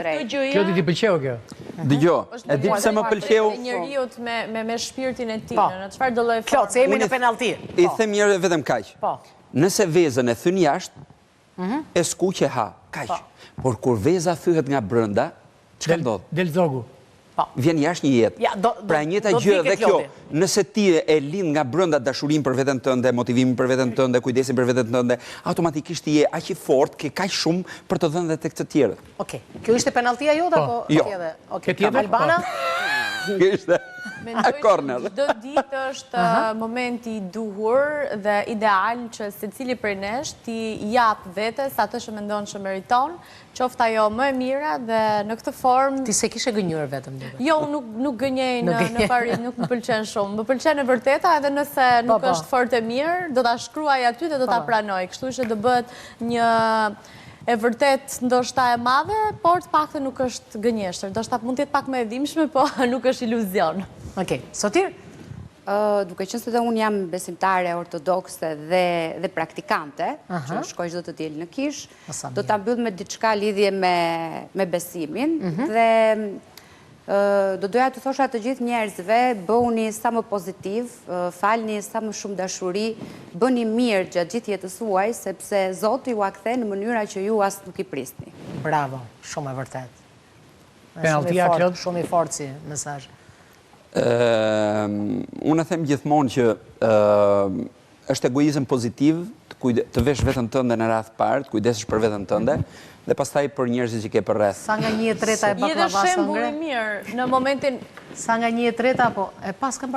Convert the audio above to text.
Kjo ti pëlqeu kjo? Dëgjoj, e di pse më pëlqeu. Njeriut me shpirtin e tij, në çfarë do lloj Plot, se jemi në penallti. I them njëre vetëm kaq. Po. Nëse vezën e thyn jashtë, e skuq e ha, kaq. Por kur veza thyhet nga brenda, çka ndodh? Del zogu. Vjen jashtë një jetë. Pra njëta gjë dhe kjo, nëse ti e lind nga brenda dashurinë për veten tënde, motivimin për veten tënde, kujdesin për veten tënde, automatikisht je aq i fortë, ke kaq shumë për të dhënë edhe tek të tjerët. Okej. Kjo ishte penalltia jote apo tjetër? Okej. Albana? Kjo ishte corner. Çdo ditë është momenti i duhur dhe ideal që secili prej nesh ti jap vetes atë që mendon që meriton, qoftë ajo më e mira dhe në këtë formë. Ti se kishe gënjur vetëm duket. Jo, nuk gënjej në parim, nuk më pëlqen shumë. Më pëlqen e vërteta edhe nëse nuk është fort e mirë, do ta shkruaj aty dhe do ta pranoj. Kështu që do bëhet një e vërtet ndoshta e madhe, por të paktën nuk është gënjeshtër. Ndoshta mund të jetë pak më e dhimbshme, po nuk është iluzion. Okej. Sotir? Duke qenë se dhe unë jam besimtare ortodokse dhe praktikante, që shkoj çdo të diel në kish, do ta mbyll me diçka lidhje me besimin dhe do doja të thosha të gjithë njerëzve, bëuni sa më pozitiv, falni sa më shumë dashuri, bëni mirë gjatë gjithë jetës suaj, sepse Zoti ju a kthe në mënyra që ju as nuk i prisni. Bravo, shumë e vërtet. Penalltia Klod, shumë i fortë si mesazh. Unë them gjithmonë që është egoizëm pozitiv të vesh veten tënde në radh parë, të kujdesesh për veten tënde dhe pastaj për njerëzit që ke përreth. Sa nga 1/3 e baklavas shembull i mirë në momentin sa nga 1/3 apo e pas kam